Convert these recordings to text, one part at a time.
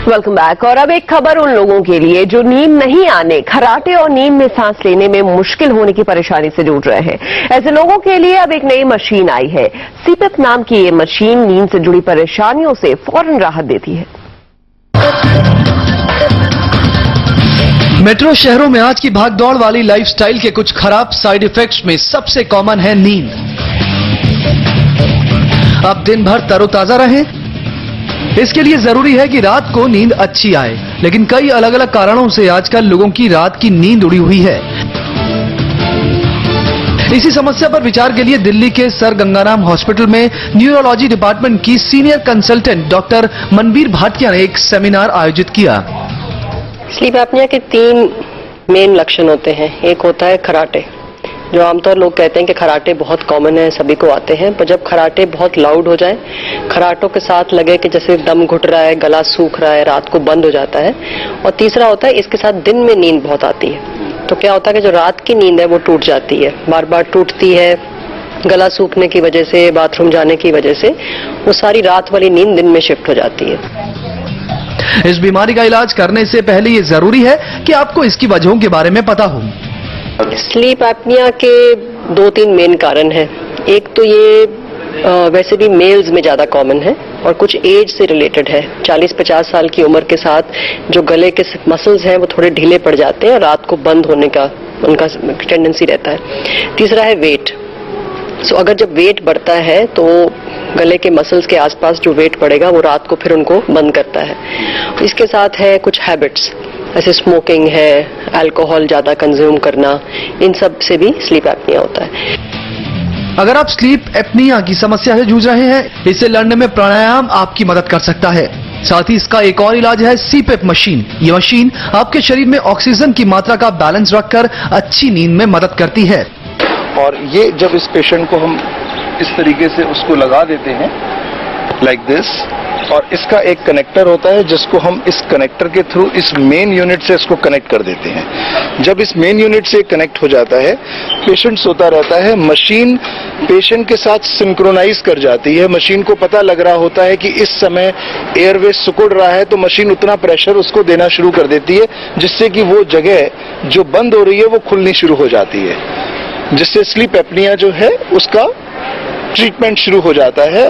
Welcome back. और अब एक खबर उन लोगों के लिए जो नींद नहीं आने, खर्राटे और नींद में सांस लेने में मुश्किल होने की परेशानी से जूझ रहे हैं। ऐसे लोगों के लिए अब एक नई मशीन आई है। सीपेप नाम की ये मशीन नींद से जुड़ी परेशानियों से फौरन राहत देती है। मेट्रो शहरों में आज की भागदौड़ वाली लाइफस्टाइल के कुछ खराब साइड इफेक्ट्स में सबसे कॉमन है नींद। अब दिन भर तरोताजा रहें, इसके लिए जरूरी है कि रात को नींद अच्छी आए, लेकिन कई अलग अलग कारणों से आजकल लोगों की रात की नींद उड़ी हुई है। इसी समस्या पर विचार के लिए दिल्ली के सर गंगाराम हॉस्पिटल में न्यूरोलॉजी डिपार्टमेंट की senior consultant doctor Manbir Bhatia ने एक सेमिनार आयोजित किया। स्लीप एपनिया के 3 मेन लक्षण होते हैं। एक होता है खराटे, जो आमतौर लोग कहते हैं कि खराटे बहुत कॉमन है, सभी को आते हैं, पर जब खराटे बहुत लाउड हो जाए, खराटों के साथ लगे कि जैसे दम घुट रहा है, गला सूख रहा है, रात को बंद हो जाता है। और तीसरा होता है इसके साथ दिन में नींद बहुत आती है। तो क्या होता है कि जो रात की नींद है वो टूट जाती है, बार बार टूटती है, गला सूखने की वजह से, बाथरूम जाने की वजह से वो सारी रात वाली नींद दिन में शिफ्ट हो जाती है। इस बीमारी का इलाज करने से पहले ये जरूरी है कि आपको इसकी वजहों के बारे में पता हो। स्लीप एपनिया के 2-3 मेन कारण हैं। एक तो ये वैसे भी मेल्स में ज्यादा कॉमन है और कुछ एज से रिलेटेड है। 40-50 साल की उम्र के साथ जो गले के मसल्स हैं वो थोड़े ढीले पड़ जाते हैं, रात को बंद होने का उनका टेंडेंसी रहता है। तीसरा है वेट। अगर जब वेट बढ़ता है तो गले के मसल्स के आसपास जो वेट बढ़ेगा वो रात को फिर उनको बंद करता है। इसके साथ है कुछ हैबिट्स, ऐसे स्मोकिंग है, अल्कोहल ज्यादा कंज्यूम करना, इन सब से भी स्लीप एपनिया होता है। अगर आप स्लीप एपनिया की समस्या से जूझ रहे हैं, इससे लड़ने में प्राणायाम आपकी मदद कर सकता है। साथ ही इसका एक और इलाज है सीपेप मशीन। ये मशीन आपके शरीर में ऑक्सीजन की मात्रा का बैलेंस रखकर अच्छी नींद में मदद करती है। और ये जब इस पेशेंट को हम इस तरीके से उसको लगा देते हैं लाइक दिस, और इसका एक कनेक्टर होता है जिसको हम इस कनेक्टर के थ्रू इस मेन यूनिट से इसको कनेक्ट कर देते हैं। जब इस मेन यूनिट से कनेक्ट हो जाता है, पेशेंट सोता रहता है, मशीन पेशेंट के साथ सिंक्रोनाइज कर जाती है। मशीन को पता लग रहा होता है कि इस समय एयरवे सिकुड़ रहा है, तो मशीन उतना प्रेशर उसको देना शुरू कर देती है जिससे कि वो जगह जो बंद हो रही है वो खुलनी शुरू हो जाती है, जिससे स्लीप एपनिया जो है उसका ट्रीटमेंट शुरू हो जाता है।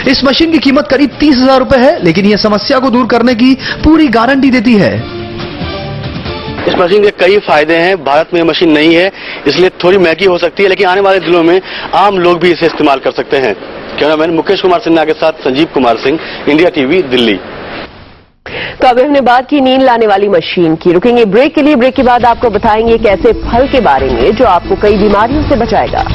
इस मशीन की कीमत करीब 30,000 रुपए है, लेकिन यह समस्या को दूर करने की पूरी गारंटी देती है। इस मशीन के कई फायदे हैं। भारत में यह मशीन नहीं है, इसलिए थोड़ी महंगी हो सकती है, लेकिन आने वाले दिनों में आम लोग भी इसे इस्तेमाल कर सकते हैं। कैमरामैन मुकेश कुमार सिन्हा के साथ संजीव कुमार सिंह, इंडिया टीवी, दिल्ली। तो अब हमने बात की नींद लाने वाली मशीन की। रुकेंगे ब्रेक के लिए। ब्रेक के बाद आपको बताएंगे एक ऐसे फल के बारे में जो आपको कई बीमारियों से बचाएगा।